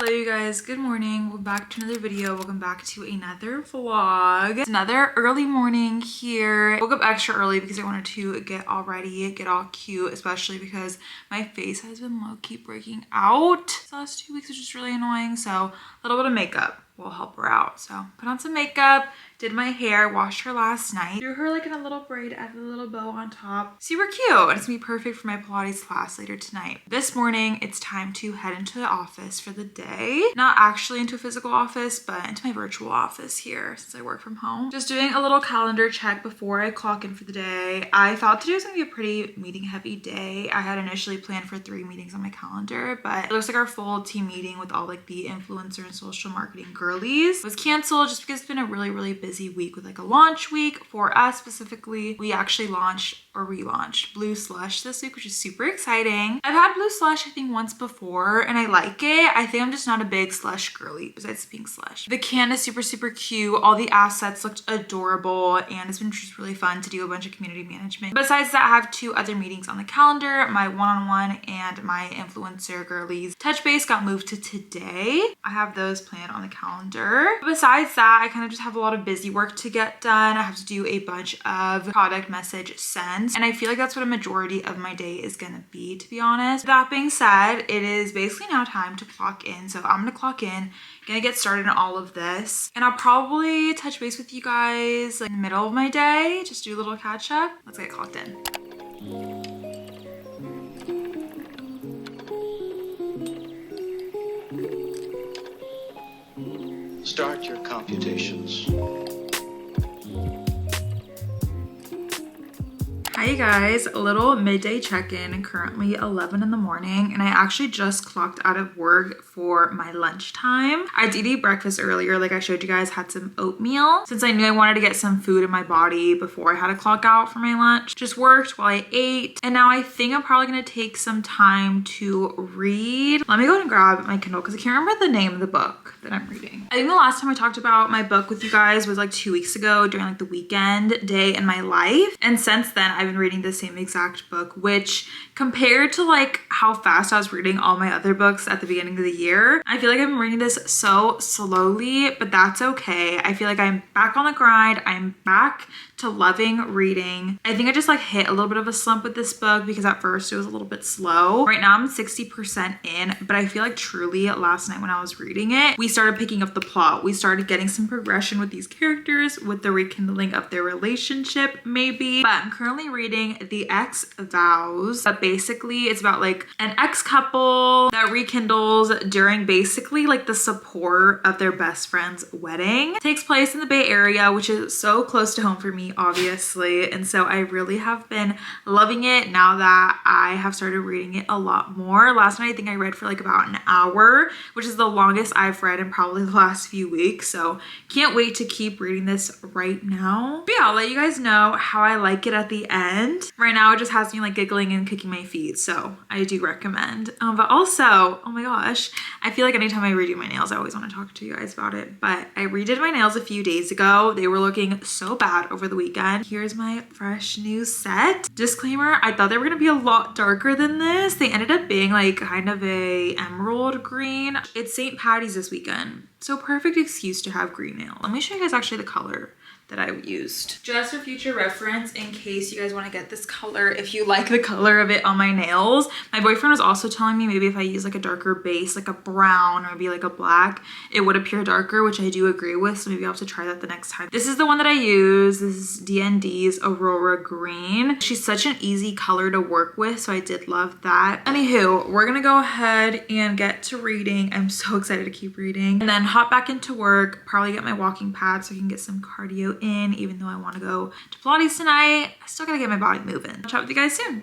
Hello you guys, good morning. Welcome back to another video. Welcome back to another vlog. It's another early morning here. I woke up extra early because I wanted to get all ready, get all cute, especially because my face has been low-key breaking out the last 2 weeks, which is really annoying. So a little bit of makeup will help her out. So put on some makeup, did my hair, washed her last night, threw her like in a little braid, added a little bow on top. Super cute. And it's gonna be perfect for my Pilates class later tonight. This morning, it's time to head into the office for the day. Not actually into a physical office, but into my virtual office here since I work from home. Just doing a little calendar check before I clock in for the day. I thought today was gonna be a pretty meeting heavy day. I had initially planned for 3 meetings on my calendar, but it looks like our full team meeting with all like the influencer and social marketing girlies was canceled just because it's been a really busy week with like a launch week for us specifically. We actually launched or relaunched Blue Slush this week, which is super exciting. I've had Blue Slush I think once before and I like it. I think I'm just not a big slush girly besides pink slush. The can is super cute. All the assets looked adorable and it's been just really fun to do a bunch of community management. Besides that, I have 2 other meetings on the calendar. My one-on-one and my influencer girlies touch base got moved to today. I have those planned on the calendar. But besides that, I kind of just have a lot of busy work to get done. I have to do a bunch of product message sends. And I feel like that's what a majority of my day is gonna be, to be honest. That being said, it is basically now time to clock in. So I'm gonna clock in, gonna get started on all of this. And I'll probably touch base with you guys like in the middle of my day, just do a little catch up. Let's get clocked in. Start your computations. Hi you guys, a little midday check-in, currently 11 in the morning, and I actually just clocked out of work for my lunchtime. I did eat breakfast earlier, like I showed you guys, had some oatmeal since I knew I wanted to get some food in my body before I had to clock out for my lunch. Just worked while I ate, and now I think I'm probably gonna take some time to read. Let me go and grab my Kindle because I can't remember the name of the book that I'm reading. I think the last time I talked about my book with you guys was like 2 weeks ago during like the weekend day in my life, and since then I've been reading the same exact book, which compared to like how fast I was reading all my other books at the beginning of the year, I feel like I've been reading this so slowly, but that's okay. I feel like I'm back on the grind. I'm back to loving reading. I think I just like hit a little bit of a slump with this book because at first it was a little bit slow. Right now I'm 60% in, but I feel like truly last night when I was reading it, we started picking up the plot. We started getting some progression with these characters, with the rekindling of their relationship maybe. But I'm currently reading The Ex Vows. But basically it's about like an ex couple that rekindles during basically like the support of their best friend's wedding. It takes place in the Bay Area, which is so close to home for me, obviously, and so I really have been loving it now that I have started reading it a lot more. Last night I think I read for like about an hour, which is the longest I've read in probably the last few weeks, so can't wait to keep reading this right now. But yeah, I'll let you guys know how I like it at the end. Right now it just has me like giggling and kicking my feet, so I do recommend. But also, oh my gosh, I feel like anytime I redo my nails I always want to talk to you guys about it, but I redid my nails a few days ago. They were looking so bad over the weekend. Here's my fresh new set. Disclaimer, I thought they were gonna be a lot darker than this. They ended up being like kind of a emerald green. It's St. Patty's this weekend, so perfect excuse to have green nails. Let me show you guys actually the color that I used. Just for future reference, in case you guys want to get this color, if you like the color of it on my nails. My boyfriend was also telling me maybe if I use like a darker base, like a brown or maybe like a black, it would appear darker, which I do agree with, so maybe I'll have to try that the next time. This is the one that I use. This is DND's Aurora Green. She's such an easy color to work with, so I did love that. Anywho, we're gonna go ahead and get to reading. I'm so excited to keep reading. And then hop back into work, probably get my walking pad so I can get some cardio in, even though I want to go to Pilates tonight. I still gotta get my body moving. I'll chat with you guys soon.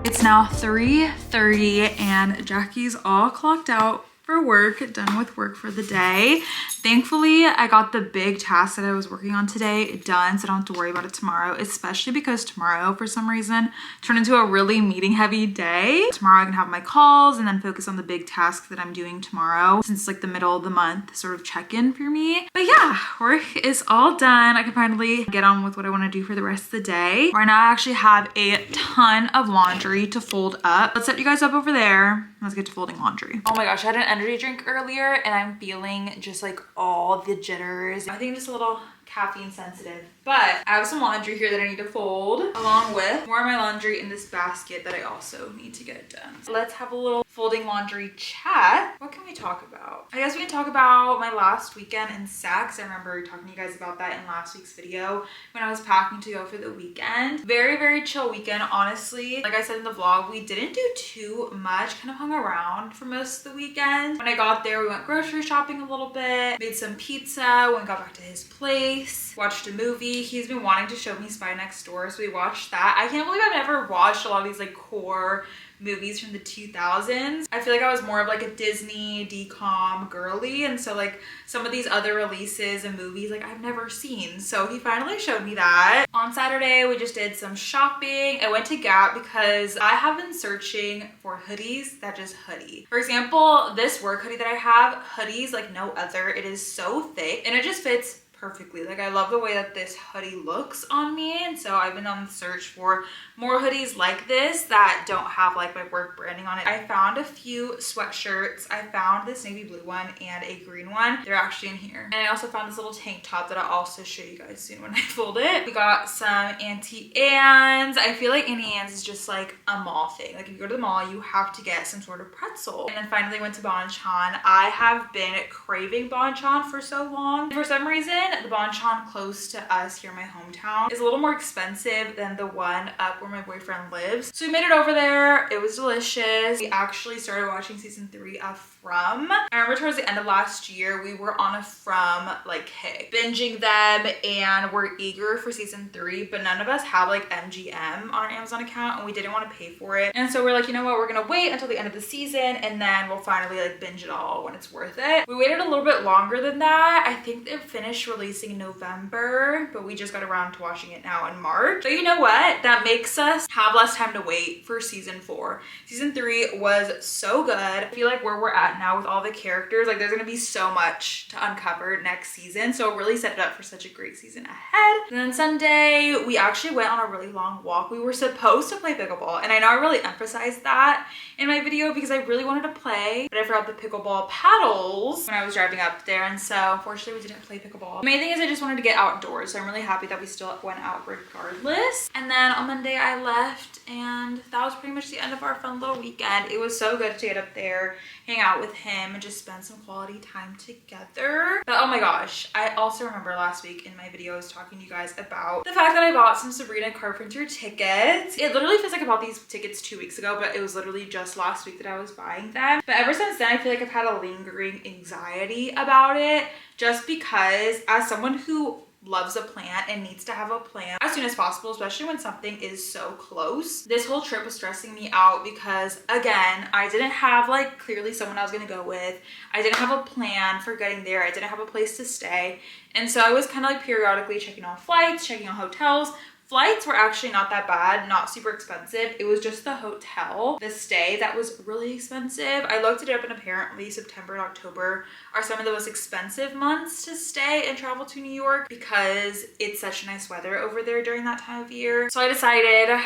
It's now 3:30 and Jackie's all clocked out for work, done with work for the day. Thankfully, I got the big task that I was working on today done, so I don't have to worry about it tomorrow, especially because tomorrow, for some reason, turned into a really meeting heavy day. Tomorrow I can have my calls and then focus on the big task that I'm doing tomorrow, since it's like the middle of the month sort of check-in for me. But yeah, work is all done. I can finally get on with what I want to do for the rest of the day. Right now, I actually have a ton of laundry to fold up. Let's set you guys up over there. Let's get to folding laundry. Oh my gosh, I had an energy drink earlier and I'm feeling just like all the jitters. I think just a little caffeine sensitive, but I have some laundry here that I need to fold, along with more of my laundry in this basket that I also need to get done. So let's have a little folding laundry chat. What can we talk about? I guess we can talk about my last weekend in Saks. I remember talking to you guys about that in last week's video when I was packing to go for the weekend. Very, very chill weekend, honestly. Like I said in the vlog, we didn't do too much, kind of hung around for most of the weekend. When I got there, we went grocery shopping a little bit, made some pizza, when we got back to his place, watched a movie. He's been wanting to show me Spy Next Door, so we watched that. I can't believe I've never watched a lot of these like core movies from the 2000s. I feel like I was more of like a Disney DCOM girly, and so like some of these other releases and movies like I've never seen, so he finally showed me that. On Saturday we just did some shopping. I went to Gap because I have been searching for hoodies that just hoodie. For example, this work hoodie that I have, hoodies like no other. It is so thick and it just fits perfectly. Like I love the way that this hoodie looks on me, and so I've been on the search for more hoodies like this that don't have like my work branding on it. I found a few sweatshirts. I found this navy blue one and a green one. They're actually in here. And I also found this little tank top that I'll also show you guys soon when I fold it. We got some Auntie Anne's. I feel like Auntie Anne's is just like a mall thing. Like if you go to the mall, you have to get some sort of pretzel. And then finally went to Bonchon. I have been craving Bonchon for so long. For some reason, the Bonchon close to us here in my hometown is a little more expensive than the one up where my boyfriend lives. So we made it over there. It was delicious. We actually started watching season 3 of From. I remember towards the end of last year, we were on a From like kick, binging them, and we're eager for season 3, but none of us have like MGM on our Amazon account and we didn't want to pay for it. And so we're like, you know what, we're gonna wait until the end of the season and then we'll finally like binge it all when it's worth it. We waited a little bit longer than that. I think they finished releasing in November, but we just got around to watching it now in March. So you know what? That makes us have less time to wait for season 4. Season 3 was so good. I feel like where we're at now with all the characters, like there's gonna be so much to uncover next season, so it really set it up for such a great season ahead. And then Sunday we actually went on a really long walk. We were supposed to play pickleball, and I know I really emphasized that in my video because I really wanted to play, but I forgot the pickleball paddles when I was driving up there, and so unfortunately we didn't play pickleball. The main thing is I just wanted to get outdoors, so I'm really happy that we still went out regardless. And then on Monday I left, and that was pretty much the end of our fun little weekend. It was so good to get up there, hang out with him, and just spend some quality time together. But oh my gosh, I also remember last week in my video I was talking to you guys about the fact that I bought some Sabrina Carpenter tickets. It literally feels like I bought these tickets 2 weeks ago, but it was literally just last week that I was buying them. But ever since then, I feel like I've had a lingering anxiety about it, just because as someone who loves a plan and needs to have a plan as soon as possible, especially when something is so close. This whole trip was stressing me out because, again, I didn't have like clearly someone I was gonna go with. I didn't have a plan for getting there. I didn't have a place to stay. And so I was kind of like periodically checking on flights, checking on hotels. Flights were actually not that bad, not super expensive. It was just the hotel, the stay, that was really expensive. I looked it up and apparently September and October are some of the most expensive months to stay and travel to New York because it's such nice weather over there during that time of year. So I decided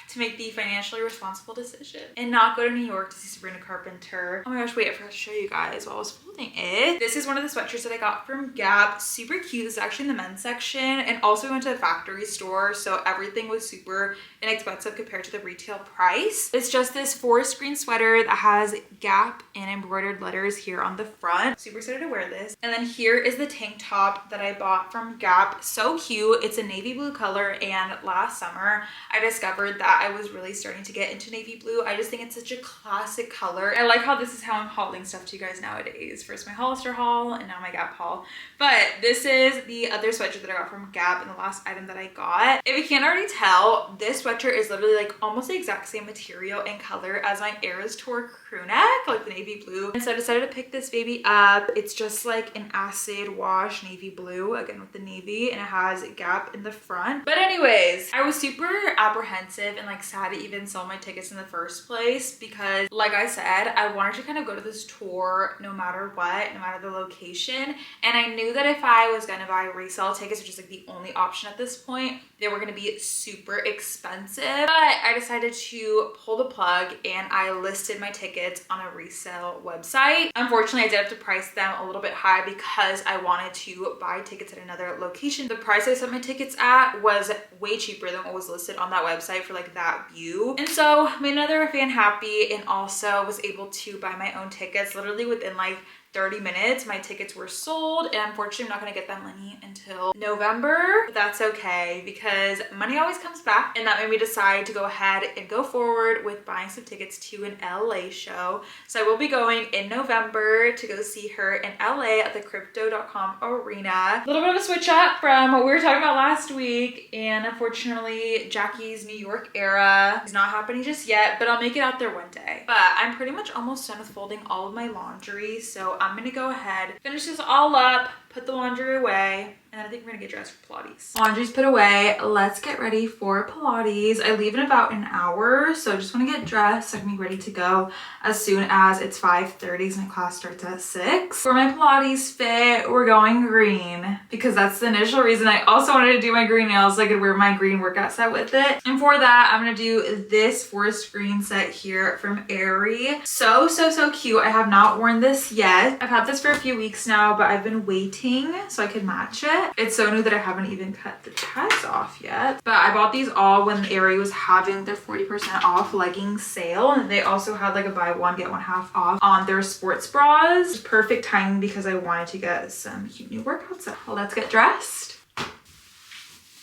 to make the financially responsible decision and not go to New York to see Sabrina Carpenter. Oh my gosh, wait, I forgot to show you guys while I was folding it. This is one of the sweatshirts that I got from Gap. Super cute. This is actually in the men's section. And also we went to the factory store, so everything was super inexpensive compared to the retail price. It's just this forest green sweater that has Gap and embroidered letters here on the front. Super excited to wear this. And then here is the tank top that I bought from Gap. So cute. It's a navy blue color, and last summer I discovered that I was really starting to get into navy blue. I just think it's such a classic color. I like how this is how I'm hauling stuff to you guys nowadays. First my Hollister haul and now my Gap haul. But this is the other sweatshirt that I got from Gap and the last item that I got. If you can't already tell, this sweatshirt is literally like almost the exact same material and color as my Eras Tour crew neck, like the navy blue. And so I decided to pick this baby up. It's just like an acid wash navy blue, again with the navy, and it has Gap in the front. But anyways, I was super apprehensive and like sad to even sell my tickets in the first place because like I said, I wanted to kind of go to this tour no matter what, no matter the location. And I knew that if I was gonna buy resale tickets, which is like the only option at this point, they were gonna be super expensive. But I decided to pull the plug and I listed my tickets on a resale website. Unfortunately, I did have to price them a little bit high because I wanted to buy tickets at another location. The price I set my tickets at was way cheaper than what was listed on that website for like that view. And so made another fan happy and also was able to buy my own tickets literally within like 30 minutes. My tickets were sold and unfortunately I'm not gonna get that money until November. But that's okay because money always comes back, and that made me decide to go ahead and go forward with buying some tickets to an LA show. So I will be going in November to go see her in LA at the crypto.com arena. A little bit of a switch up from what we were talking about last week, and unfortunately Jackie's New York era is not happening just yet, but I'll make it out there one day. But I'm pretty much almost done with folding all of my laundry, so I'm gonna go ahead, finish this all up, put the laundry away, and then I think we're gonna get dressed for Pilates. Laundry's put away. Let's get ready for Pilates. I leave in about an hour, so I just wanna get dressed so I can be ready to go as soon as it's 5:30, so my class starts at 6. For my Pilates fit, we're going green because that's the initial reason I also wanted to do my green nails so I could wear my green workout set with it. And for that, I'm gonna do this forest green set here from Aerie. So cute. I have not worn this yet. I've had this for a few weeks now, but I've been waiting so I could match it. It's so new that I haven't even cut the tags off yet. But I bought these all when Aerie was having their 40% off leggings sale, and they also had like a buy one get one half off on their sports bras. Perfect timing because I wanted to get some cute new workouts. So let's get dressed.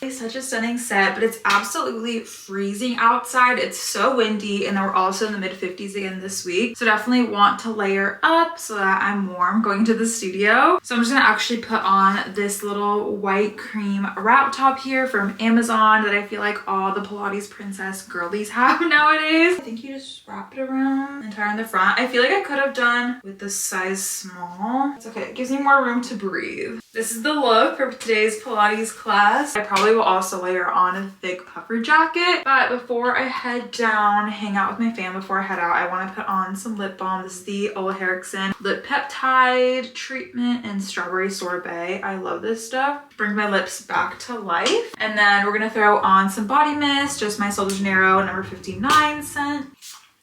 It's such a stunning set, but it's absolutely freezing outside. It's so windy, and then we're also in the mid 50s again this week. So definitely want to layer up so that I'm warm going to the studio. So I'm just gonna actually put on this little white cream wrap top here from Amazon that I feel like all the Pilates princess girlies have nowadays. I think you just wrap it around and tie on the front. I feel like I could have done with the size small. It's okay, it gives me more room to breathe. This is the look for today's Pilates class. I probably will also layer on a thick puffer jacket. But before I head down, hang out with my fam before I head out, I want to put on some lip balm. This is the Ola Erickson Lip Peptide Treatment and Strawberry Sorbet. I love this stuff. Brings my lips back to life. And then we're going to throw on some body mist, just my Sol de Janeiro number 59 scent.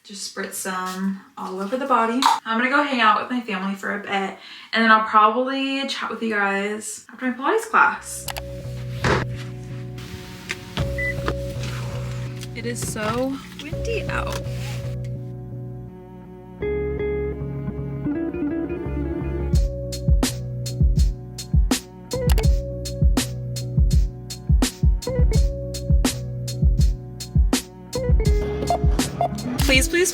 Just spritz some all over the body. I'm gonna go hang out with my family for a bit, and then I'll probably chat with you guys after my Pilates class. It is so windy out.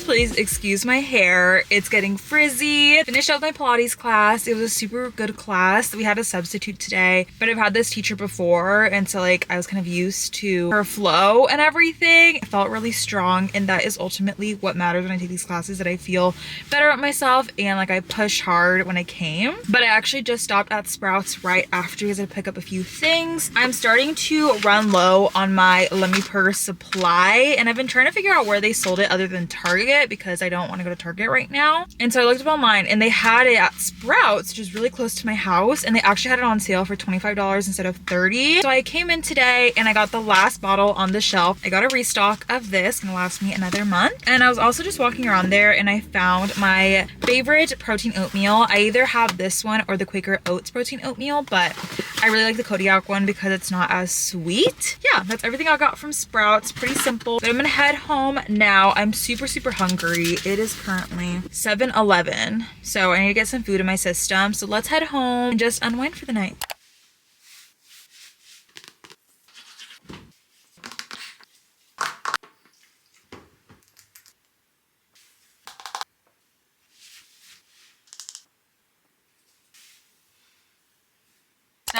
Please excuse my hair. It's getting frizzy. Finished up my Pilates class. It was a super good class. We had a substitute today, but I've had this teacher before, and so like I was kind of used to her flow and everything. I felt really strong, and that is ultimately what matters when I take these classes, that I feel better about myself and like I pushed hard when I came. But I actually just stopped at Sprouts right after because I pick up a few things. I'm starting to run low on my Lemmy Purse supply, and I've been trying to figure out where they sold it other than Target because I don't want to go to Target right now. And so I looked up online and they had it at Sprouts, which is really close to my house, and they actually had it on sale for $25 instead of $30. So I came in today and I got the last bottle on the shelf. I got a restock of this, gonna last me another month. And I was also just walking around there and I found my favorite protein oatmeal. I either have this one or the Quaker Oats protein oatmeal, but I really like the Kodiak one because it's not as sweet. Yeah, that's everything I got from Sprouts. Pretty simple. But I'm gonna head home now. I'm super hungry. It is currently 7:11, so I need to get some food in my system. So let's head home and just unwind for the night.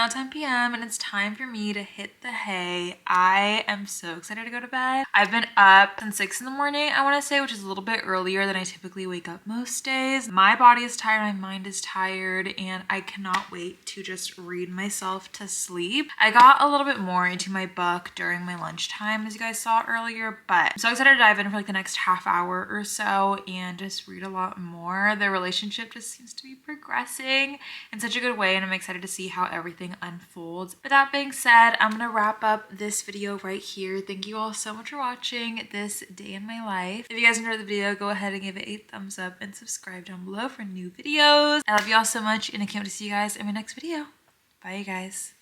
now 10 p.m. and it's time for me to hit the hay. I am so excited to go to bed. I've been up since 6 in the morning, I want to say, which is a little bit earlier than I typically wake up most days. My body is tired, my mind is tired, and I cannot wait to just read myself to sleep. I got a little bit more into my book during my lunchtime, as you guys saw earlier, but I'm so excited to dive in for like the next half hour or so and just read a lot more. The relationship just seems to be progressing in such a good way, and I'm excited to see how everything unfolds. With that being said, I'm gonna wrap up this video right here. Thank you all so much for watching this day in my life. If you guys enjoyed the video, go ahead and give it a thumbs up and subscribe down below for new videos. I love you all so much, and I can't wait to see you guys in my next video. Bye, you guys.